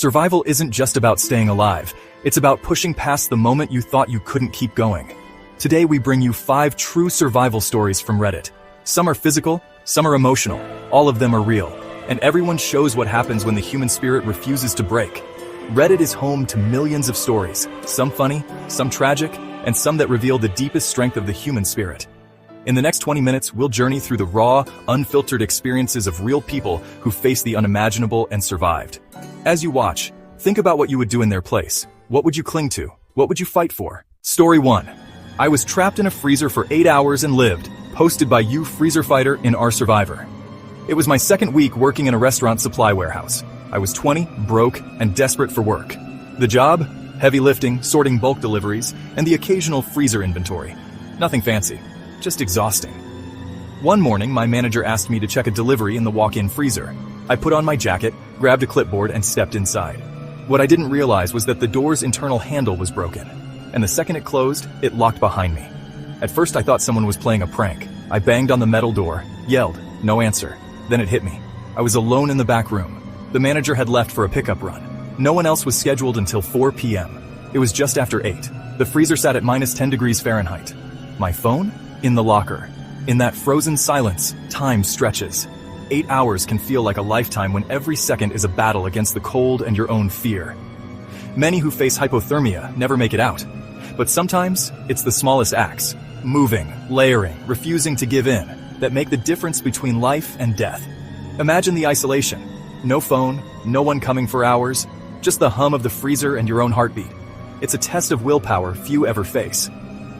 Survival isn't just about staying alive. It's about pushing past the moment you thought you couldn't keep going. Today we bring you 5 true survival stories from Reddit. Some are physical, some are emotional, all of them are real, and everyone shows what happens when the human spirit refuses to break. Reddit is home to millions of stories, some funny, some tragic, and some that reveal the deepest strength of the human spirit. In the next 20 minutes, we'll journey through the raw, unfiltered experiences of real people who face the unimaginable and survived. As you watch, think about what you would do in their place. What would you cling to? What would you fight for? Story 1. I was trapped in a freezer for 8 hours and lived, posted by You Freezer Fighter in Our Survivor. It was my second week working in a restaurant supply warehouse. I was 20, broke, and desperate for work. The job? Heavy lifting, sorting bulk deliveries, and the occasional freezer inventory. Nothing fancy, just exhausting. One morning, my manager asked me to check a delivery in the walk-in freezer. I put on my jacket, grabbed a clipboard, and stepped inside. What I didn't realize was that the door's internal handle was broken, and the second it closed, it locked behind me. At first, I thought someone was playing a prank. I banged on the metal door, yelled, no answer. Then it hit me. I was alone in the back room. The manager had left for a pickup run. No one else was scheduled until 4 p.m. It was just after 8. The freezer sat at minus 10 degrees Fahrenheit. My phone? In the locker. In that frozen silence, time stretches. 8 hours can feel like a lifetime when every second is a battle against the cold and your own fear. Many who face hypothermia never make it out. But sometimes, it's the smallest acts, moving, layering, refusing to give in, that make the difference between life and death. Imagine the isolation. No phone, no one coming for hours, just the hum of the freezer and your own heartbeat. It's a test of willpower few ever face.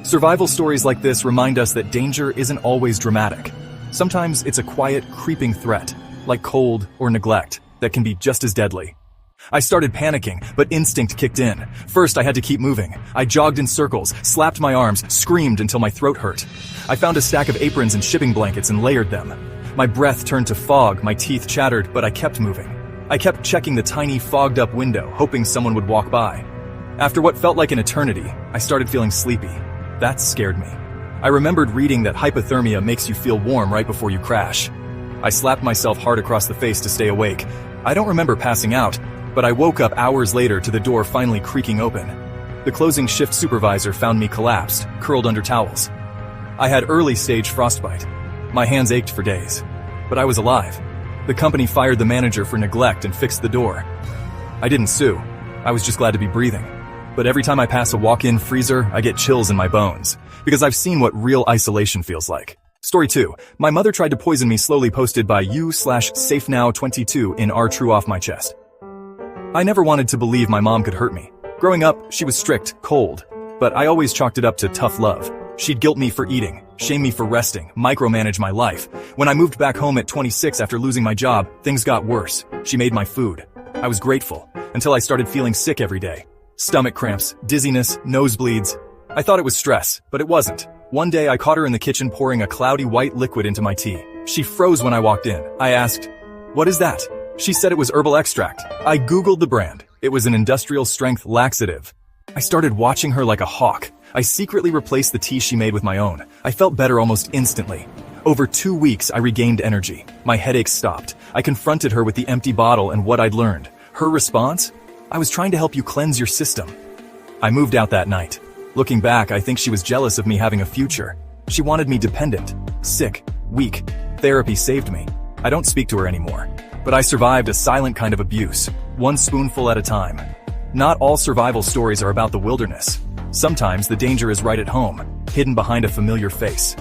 Survival stories like this remind us that danger isn't always dramatic. Sometimes it's a quiet, creeping threat, like cold or neglect, that can be just as deadly. I started panicking, but instinct kicked in. First, I had to keep moving. I jogged in circles, slapped my arms, screamed until my throat hurt. I found a stack of aprons and shipping blankets and layered them. My breath turned to fog, my teeth chattered, but I kept moving. I kept checking the tiny, fogged-up window, hoping someone would walk by. After what felt like an eternity, I started feeling sleepy. That scared me. I remembered reading that hypothermia makes you feel warm right before you crash. I slapped myself hard across the face to stay awake. I don't remember passing out, but I woke up hours later to the door finally creaking open. The closing shift supervisor found me collapsed, curled under towels. I had early-stage frostbite. My hands ached for days, but I was alive. The company fired the manager for neglect and fixed the door. I didn't sue. I was just glad to be breathing. But every time I pass a walk-in freezer, I get chills in my bones, because I've seen what real isolation feels like. Story 2. My mother tried to poison me, slowly, posted by You/SafeNow22 in Our True Off My Chest. I never wanted to believe my mom could hurt me. Growing up, she was strict, cold, but I always chalked it up to tough love. She'd guilt me for eating, shame me for resting, micromanage my life. When I moved back home at 26 after losing my job, things got worse. She made my food. I was grateful, until I started feeling sick every day. Stomach cramps, dizziness, nosebleeds. I thought it was stress, but it wasn't. One day I caught her in the kitchen pouring a cloudy white liquid into my tea. She froze when I walked in. I asked, "What is that?" She said it was herbal extract. I Googled the brand. It was an industrial-strength laxative. I started watching her like a hawk. I secretly replaced the tea she made with my own. I felt better almost instantly. Over 2 weeks, I regained energy. My headaches stopped. I confronted her with the empty bottle and what I'd learned. Her response? I was trying to help you cleanse your system. I moved out that night. Looking back, I think she was jealous of me having a future. She wanted me dependent, sick, weak. Therapy saved me. I don't speak to her anymore. But I survived a silent kind of abuse, one spoonful at a time. Not all survival stories are about the wilderness. Sometimes the danger is right at home, hidden behind a familiar face.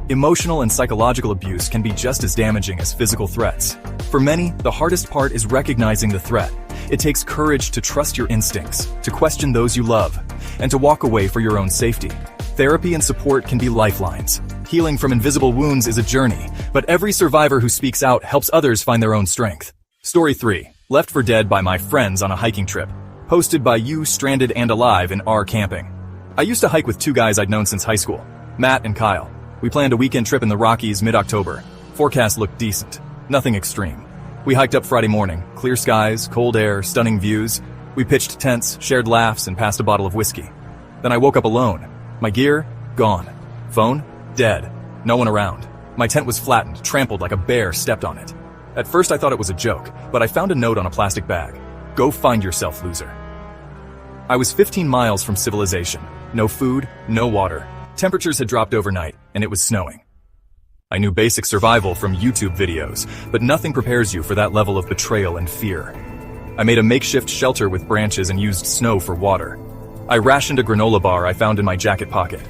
Emotional and psychological abuse can be just as damaging as physical threats. For many, the hardest part is recognizing the threat. It takes courage to trust your instincts, to question those you love, and to walk away for your own safety. Therapy and support can be lifelines. Healing from invisible wounds is a journey, but every survivor who speaks out helps others find their own strength. Story 3. Left for dead by my friends on a hiking trip. Posted by You Stranded and Alive in Our Camping. I used to hike with 2 guys I'd known since high school, Matt and Kyle. We planned a weekend trip in the Rockies mid-October. Forecast looked decent. Nothing extreme. We hiked up Friday morning. Clear skies, cold air, stunning views. We pitched tents, shared laughs, and passed a bottle of whiskey. Then I woke up alone. My gear? Gone. Phone? Dead. No one around. My tent was flattened, trampled like a bear stepped on it. At first I thought it was a joke, but I found a note on a plastic bag. Go find yourself, loser. I was 15 miles from civilization. No food, no water. Temperatures had dropped overnight, and it was snowing. I knew basic survival from YouTube videos, but nothing prepares you for that level of betrayal and fear. I made a makeshift shelter with branches and used snow for water. I rationed a granola bar I found in my jacket pocket.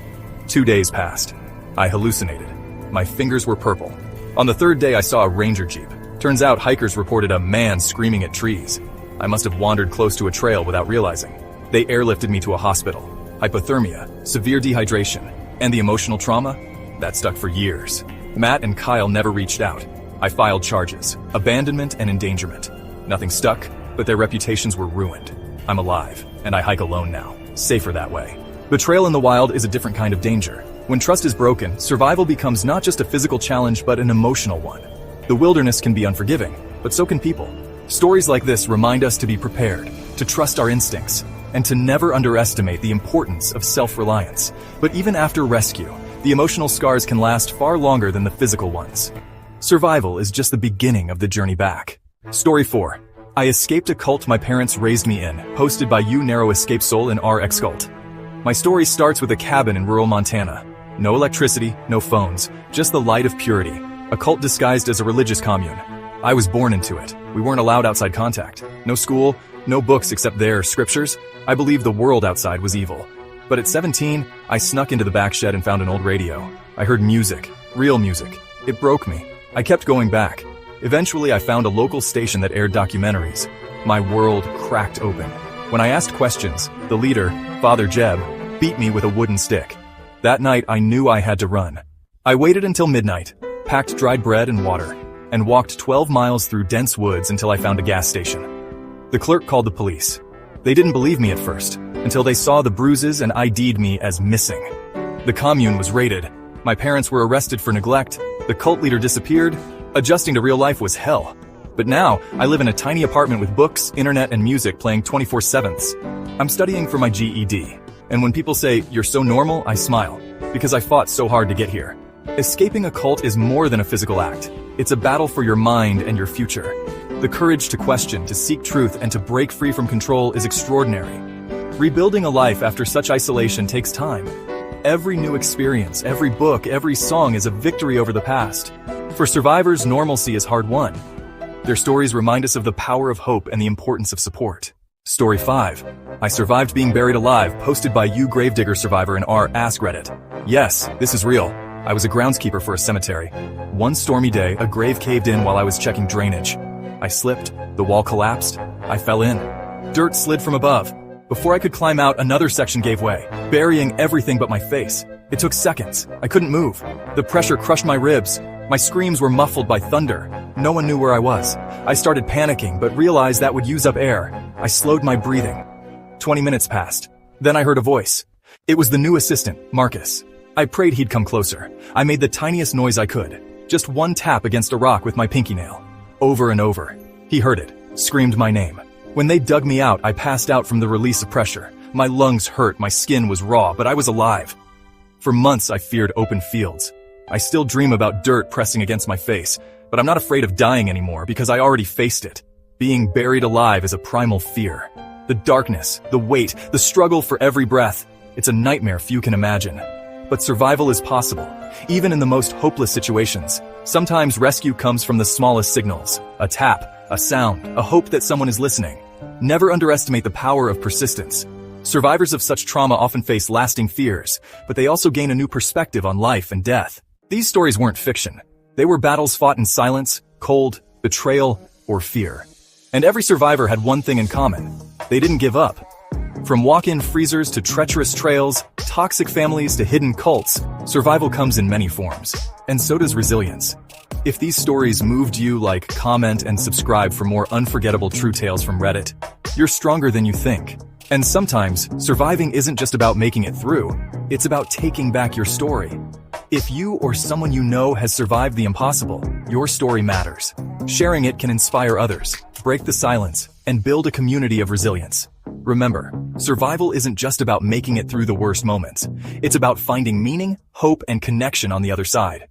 2 days passed. I hallucinated. My fingers were purple. On the third day, I saw a ranger jeep. Turns out hikers reported a man screaming at trees. I must have wandered close to a trail without realizing. They airlifted me to a hospital. Hypothermia, severe dehydration, and the emotional trauma? That stuck for years. Matt and Kyle never reached out. I filed charges, abandonment and endangerment. Nothing stuck, but their reputations were ruined. I'm alive, and I hike alone now. Safer that way. Betrayal in the wild is a different kind of danger. When trust is broken, survival becomes not just a physical challenge, but an emotional one. The wilderness can be unforgiving, but so can people. Stories like this remind us to be prepared, to trust our instincts, and to never underestimate the importance of self-reliance. But even after rescue, the emotional scars can last far longer than the physical ones. Survival is just the beginning of the journey back. Story 4. I escaped a cult my parents raised me in, hosted by you narrow escape soul in our ex-cult. My story starts with a cabin in rural Montana. No electricity, no phones, just the light of purity. A cult disguised as a religious commune. I was born into it. We weren't allowed outside contact. No school, no books except their scriptures. I believed the world outside was evil. But at 17, I snuck into the back shed and found an old radio. I heard music, real music. It broke me. I kept going back. Eventually, I found a local station that aired documentaries. My world cracked open. When I asked questions, the leader, Father Jeb, beat me with a wooden stick. That night, I knew I had to run. I waited until midnight, packed dried bread and water, and walked 12 miles through dense woods until I found a gas station. The clerk called the police. They didn't believe me at first, until they saw the bruises and ID'd me as missing. The commune was raided. My parents were arrested for neglect. The cult leader disappeared. Adjusting to real life was hell. But now, I live in a tiny apartment with books, internet, and music playing 24/7. I'm studying for my GED. And when people say, "You're so normal," I smile, because I fought so hard to get here. Escaping a cult is more than a physical act. It's a battle for your mind and your future. The courage to question, to seek truth, and to break free from control is extraordinary. Rebuilding a life after such isolation takes time. Every new experience, every book, every song is a victory over the past. For survivors, normalcy is hard won. Their stories remind us of the power of hope and the importance of support. Story 5. I survived being buried alive, posted by you Gravedigger Survivor in our Ask Reddit. Yes, this is real. I was a groundskeeper for a cemetery. One stormy day, a grave caved in while I was checking drainage. I slipped, the wall collapsed, I fell in. Dirt slid from above. Before I could climb out, another section gave way, burying everything but my face. It took seconds. I couldn't move. The pressure crushed my ribs. My screams were muffled by thunder. No one knew where I was. I started panicking, but realized that would use up air. I slowed my breathing. 20 minutes passed. Then I heard a voice. It was the new assistant, Marcus. I prayed he'd come closer. I made the tiniest noise I could. Just one tap against a rock with my pinky nail. Over and over. He heard it, screamed my name. When they dug me out, I passed out from the release of pressure. My lungs hurt, my skin was raw, but I was alive. For months, I feared open fields. I still dream about dirt pressing against my face, but I'm not afraid of dying anymore because I already faced it. Being buried alive is a primal fear. The darkness, the weight, the struggle for every breath. It's a nightmare few can imagine. But survival is possible, even in the most hopeless situations. Sometimes rescue comes from the smallest signals. A tap, a sound, a hope that someone is listening. Never underestimate the power of persistence. Survivors of such trauma often face lasting fears, but they also gain a new perspective on life and death. These stories weren't fiction. They were battles fought in silence, cold, betrayal, or fear. And every survivor had one thing in common. They didn't give up. From walk-in freezers to treacherous trails, toxic families to hidden cults, survival comes in many forms. And so does resilience. If these stories moved you, like, comment, and subscribe for more unforgettable true tales from Reddit. You're stronger than you think. And sometimes, surviving isn't just about making it through. It's about taking back your story. If you or someone you know has survived the impossible, your story matters. Sharing it can inspire others, break the silence, and build a community of resilience. Remember, survival isn't just about making it through the worst moments. It's about finding meaning, hope, and connection on the other side.